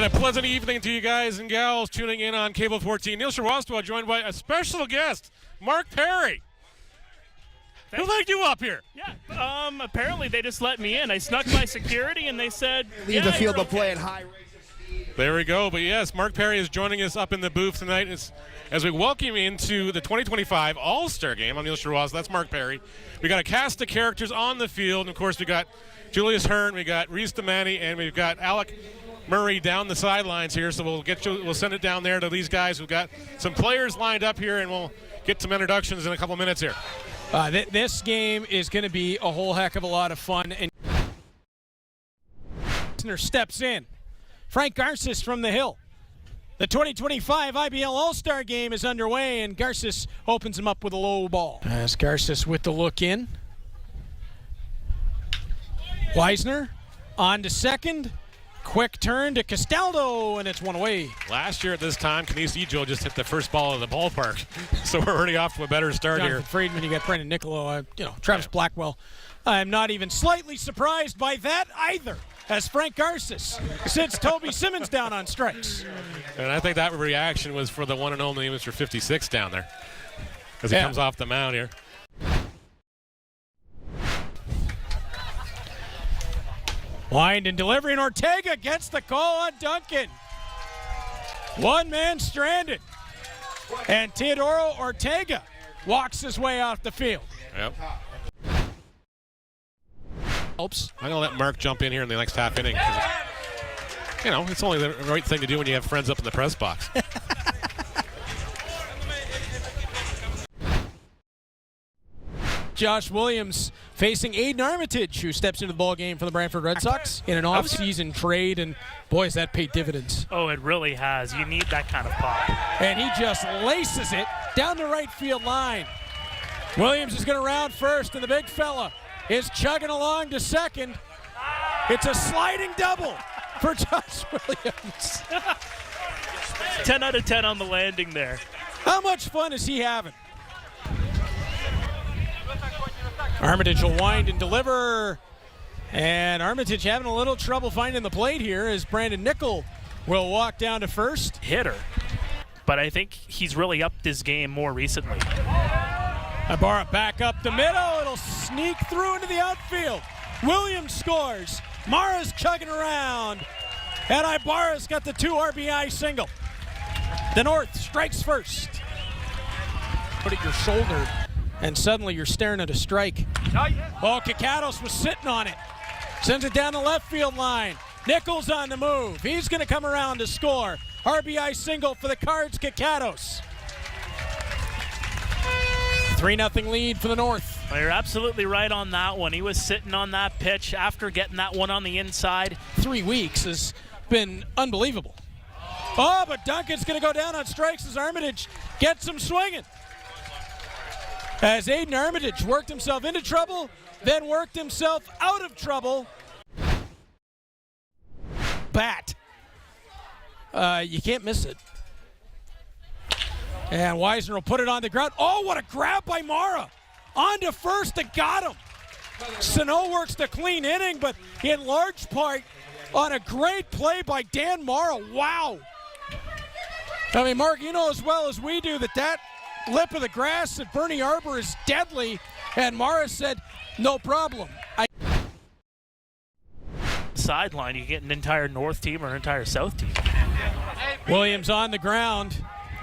And a pleasant evening to you guys and gals tuning in on Cable 14. Neil Shrivastava joined by a special guest, Mark Perry. Who let you up here? Yeah, apparently they just let me in. I snuck by security and they said, leave the field of play at high rate. There we go. But yes, Mark Perry is joining us up in the booth tonight as we welcome you into the 2025 All Star Game. I'm Neil Shrivastava. That's Mark Perry. We got a cast of characters on the field. And of course, we got Julius Hearn, we got Reese DeManny, and we've got Alec Murray down the sidelines here. So we'll send it down there to these guys. We've got some players lined up here, and we'll get some introductions in a couple minutes here. This game is going to be a whole heck of a lot of fun. And steps in. Frank Garces from the Hill. The 2025 IBL All Star Game is underway, and Garces opens him up with a low ball. As Garces with the look in. Weisner on to second. Quick turn to Castaldo, and it's one away. Last year at this time, Kenise Ejo just hit the first ball of the ballpark, so we're already off to a better start Jonathan here. Friedman, you got Brendan Niccolo, Travis Blackwell. I'm not even slightly surprised by that either, as Frank Garces sits Toby Simmons down on strikes. And I think that reaction was for the one and only Mr. 56 down there, as he comes off the mound here. Wind and delivery, and Ortega gets the call on Duncan. One man stranded. And Teodoro Ortega walks his way off the field. Yep. Oops. I'm going to let Mark jump in here in the next half inning. It's only the right thing to do when you have friends up in the press box. Josh Williams facing Aiden Armitage, who steps into the ball game for the Brantford Red Sox in an off-season trade, and boys, that paid dividends. Oh, it really has. You need that kind of pop. And he just laces it down the right field line. Williams is going to round first, and the big fella is chugging along to second. It's a sliding double for Josh Williams. 10 out of 10 on the landing there. How much fun is he having? Armitage will wind and deliver. And Armitage having a little trouble finding the plate here as Brandon Nickel will walk down to first. Hitter. But I think he's really upped his game more recently. Ibarra back up the middle. It'll sneak through into the outfield. Williams scores. Mara's chugging around. And Ibarra's got the 2 RBI single. The North strikes first. Put at your shoulder, and suddenly you're staring at a strike. Oh, Kikatos was sitting on it. Sends it down the left field line. Nichols on the move. He's going to come around to score. RBI single for the Cards, Kikatos. 3-0 lead for the North. Well, you're absolutely right on that one. He was sitting on that pitch after getting that one on the inside. 3 weeks has been unbelievable. Oh, but Duncan's going to go down on strikes as Armitage gets him swinging. As Aiden Armitage worked himself into trouble, then worked himself out of trouble. Bat. You can't miss it. And Weisner will put it on the ground. Oh, what a grab by Mara. On to first, it got him. Sano works the clean inning, but in large part on a great play by Dan Mara. Wow. I mean, Mark, you know as well as we do that lip of the grass at Bernie Arbour is deadly, and Mara said, no problem. Sideline, you get an entire North team or an entire South team. Williams on the ground.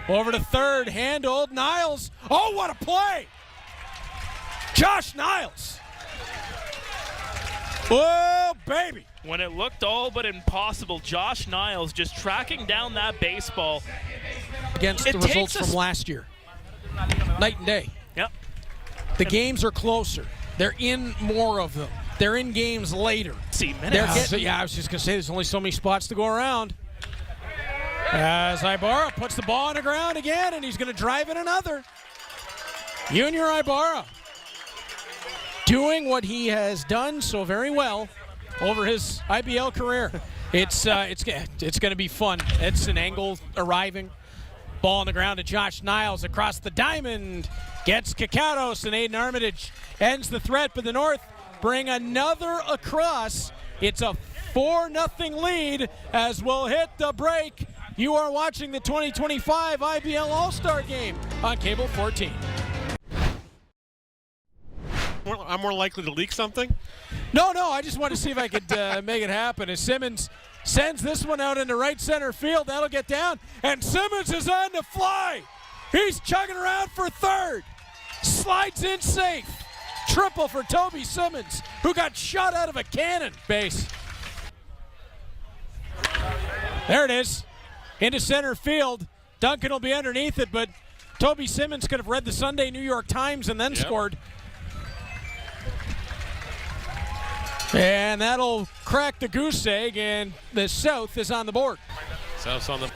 Over to third, handled. Niles. Oh, what a play! Josh Niles. Oh, baby. When it looked all but impossible, Josh Niles just tracking down that baseball. Against the results from last year. Night and day. Yep. The games are closer. They're in more of them. They're in games later. See, minutes. I was just going to say there's only so many spots to go around. As Ibarra puts the ball on the ground again, and he's going to drive in another. Yunior Ibarra doing what he has done so very well over his IBL career. It's going to be fun. It's an angle arriving. Ball on the ground to Josh Niles across the diamond. Gets Kikatos, and Aiden Armitage ends the threat, but the North bring another across. It's a 4-0 lead as we'll hit the break. You are watching the 2025 IBL All Star Game on Cable 14. I'm more likely to leak something? No, I just want to see if I could make it happen. As Simmons sends this one out into right center field, that'll get down, and Simmons is on the fly. He's chugging around for third. Slides in safe. Triple for Toby Simmons, who got shot out of a cannon. Base. There it is. Into center field. Duncan will be underneath it, but Toby Simmons could have read the Sunday New York Times and then scored. And that'll crack the goose egg, and the South is on the board. South's on the...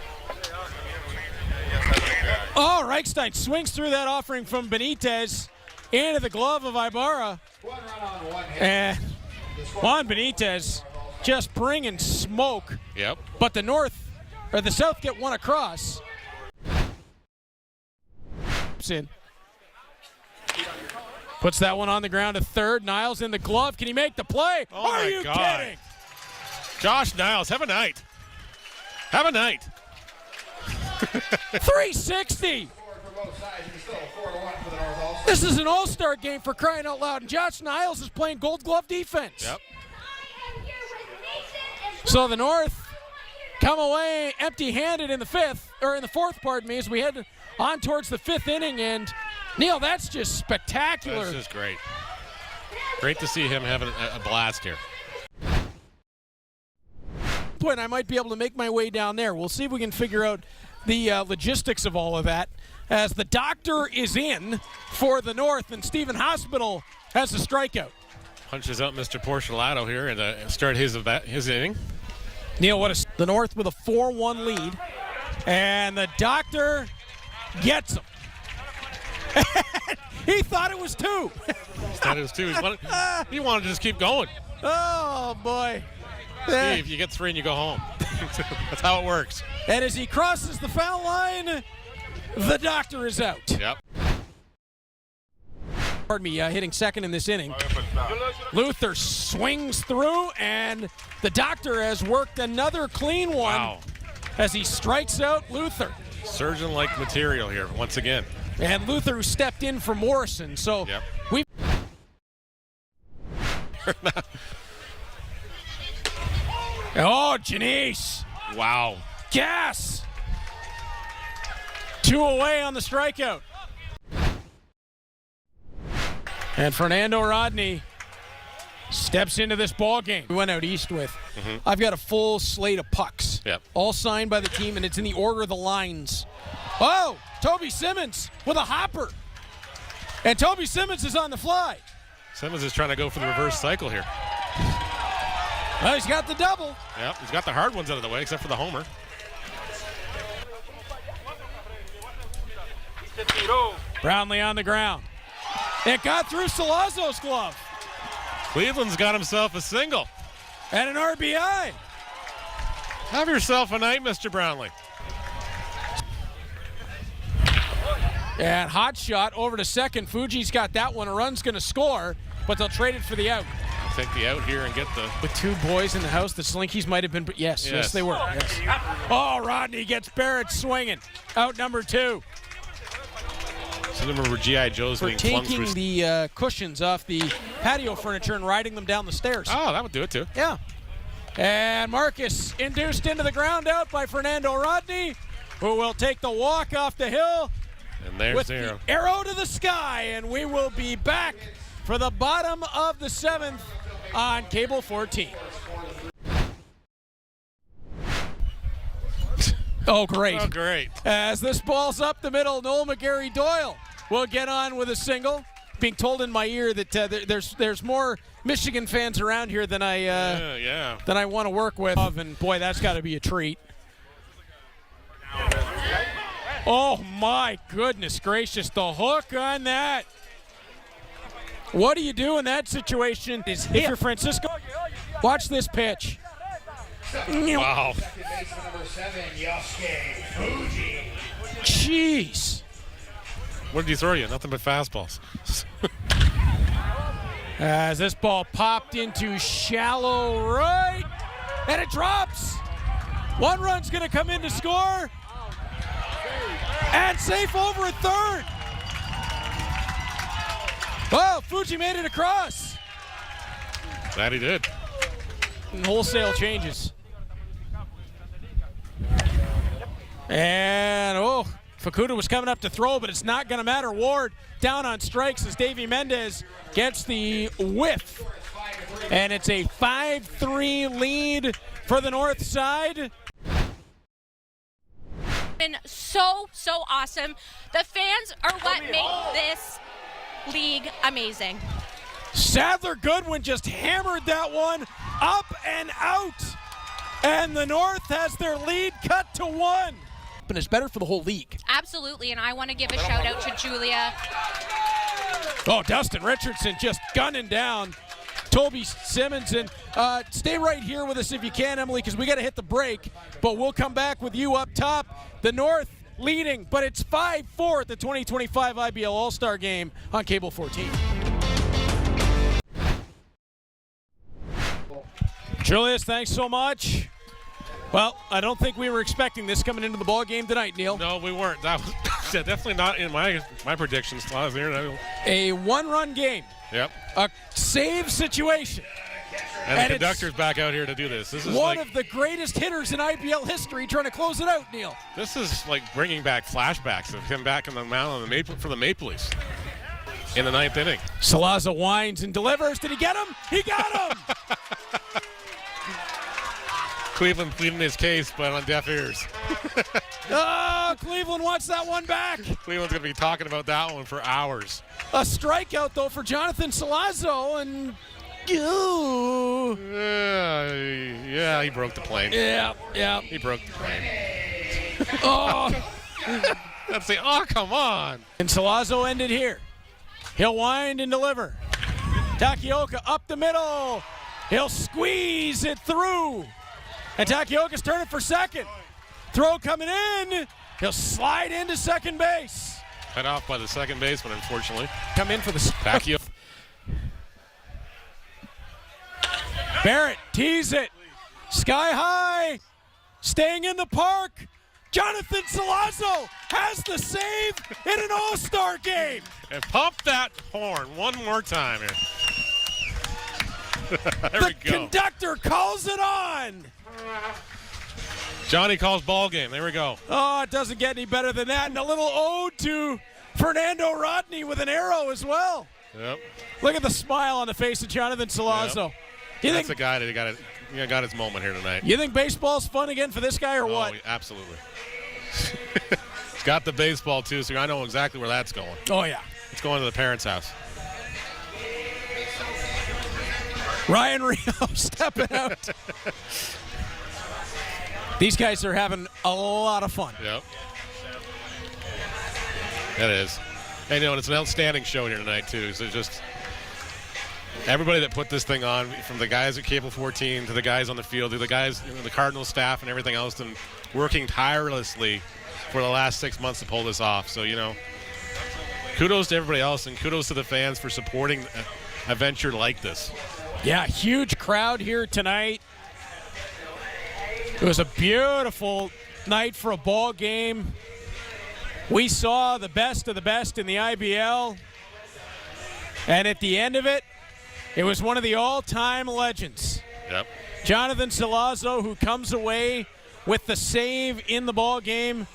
Oh, Reichstein swings through that offering from Benitez into the glove of Ibarra. And Juan Benitez just bringing smoke. Yep. But the South get one across. In. Puts that one on the ground to third. Niles in the glove. Can he make the play? Oh, Are you kidding? Josh Niles, have a night. Have a night. 360. This is an all-star game for crying out loud, and Josh Niles is playing gold glove defense. Yep. So the North come away empty-handed in the fourth, as we head on towards the fifth inning, and Neil, that's just spectacular. That's just great. Great to see him having a blast here. Point, I might be able to make my way down there. We'll see if we can figure out the logistics of all of that, as the doctor is in for the North, and Stephen Hospital has a strikeout. Punches out Mr. Porcelato here and start his inning. Neil, the North with a 4-1 lead, and the doctor gets him. He thought it was two. He wanted to just keep going. Oh, boy. Steve, you get three and you go home. That's how it works. And as he crosses the foul line, the doctor is out. Yep. Pardon me, hitting second in this inning. Luther swings through, and the doctor has worked another clean one. Wow. As he strikes out Luther. Surgeon-like material here once again. And Luther, who stepped in for Morrison. So we. Oh, Janice. Wow. Gas. 2 away on the strikeout. And Fernando Rodney steps into this ball game. We went out east with. I've got a full slate of pucks. Yep. All signed by the team, and it's in the order of the lines. Oh, Toby Simmons with a hopper. And Toby Simmons is on the fly. Simmons is trying to go for the reverse cycle here. Well, he's got the double. Yep, he's got the hard ones out of the way, except for the homer. Brownlee on the ground. It got through Salazzo's glove. Cleveland's got himself a single. And an RBI. Have yourself a night, Mr. Brownlee. And hot shot over to second. Fuji's got that one. A run's going to score, but they'll trade it for the out. Take the out here and get the... With two boys in the house, the Slinkies might have been... Yes, they were. Yes. Oh, Rodney gets Barrett swinging. Out number 2. So remember G.I. Joe's For being flung taking through... the cushions off the patio furniture and riding them down the stairs. Oh, that would do it too. Yeah. And Marcus induced into the ground out by Fernando Rodney, who will take the walk off the hill. And there's with zero. The arrow to the sky, and we will be back for the bottom of the 7th on Cable 14. Oh, great. Oh, great. As this ball's up the middle, Noel McGarry Doyle will get on with a single. Being told in my ear that there's more Michigan fans around here than I want to work with. And boy, that's got to be a treat. Oh my goodness gracious, the hook on that. What do you do in that situation? If you're Francisco, watch this pitch. Wow. Jeez. What did he throw you? Nothing but fastballs. As this ball popped into shallow right. and it drops. One run's going to come in to score. And safe over at third. Well, Fuji made it across. That he did. And wholesale changes. And, Fukuda was coming up to throw, but it's not going to matter. Ward down on strikes as Davey Mendez gets the whiff. And it's a 5-3 lead for the north side. Been so awesome. The fans are what make this league amazing. Sadler Goodwin just hammered that one up and out. And the North has their lead cut to 1. And it's better for the whole league. Absolutely, and I want to give a shout out to Julia. Oh, Dustin Richardson just gunning down Toby Simmons. And stay right here with us if you can, Emily, because we got to hit the break. But we'll come back with you up top. The North leading, but it's 5-4 at the 2025 IBL All Star Game on Cable 14. Julius, thanks so much. Well, I don't think we were expecting this coming into the ball game tonight, Neil. No, we weren't. That was definitely not in my predictions. A one-run game. Yep. A save situation. And the conductor's back out here to do this. This is one of the greatest hitters in IBL history trying to close it out, Neil. This is like bringing back flashbacks of him back in the mound for the Maple Leafs in the 9th inning. Salaza winds and delivers. Did he get him? He got him! Cleveland pleading his case, but on deaf ears. Cleveland wants that one back. Cleveland's going to be talking about that one for hours. A strikeout, though, for Jonathan Salazo, and... yeah, he broke the plane. Yeah. He broke the plane. Let's see. Oh, come on. And Salazo ended here. He'll wind and deliver. Takioka up the middle. He'll squeeze it through. And Takioka's turning for second. Throw coming in. He'll slide into second base. Cut off by the second baseman, unfortunately. Come in for the Takioka. Barrett tees it. Sky high. Staying in the park. Jonathan Salazo has the save in an All-Star game. And pump that horn one more time here. There we go. The conductor calls it on. Johnny calls ball game. There we go. Oh, it doesn't get any better than that. And a little ode to Fernando Rodney with an arrow as well. Yep. Look at the smile on the face of Jonathan Salazo. Yep. That's the guy that got his moment here tonight. You think baseball's fun again for this guy or what? Absolutely. He's got the baseball too, so I know exactly where that's going. Oh, yeah. It's going to the parents' house. Ryan Rio stepping out. These guys are having a lot of fun. Yep. It is. And, it's an outstanding show here tonight, too. So just everybody that put this thing on, from the guys at Cable 14 to the guys on the field to the guys, the Cardinals staff and everything else, and working tirelessly for the last 6 months to pull this off. So, kudos to everybody else, and kudos to the fans for supporting a venture like this. Yeah, huge crowd here tonight. It was a beautiful night for a ball game. We saw the best of the best in the IBL. And at the end of it, it was one of the all-time legends. Yep. Jonathan Salazo, who comes away with the save in the ball game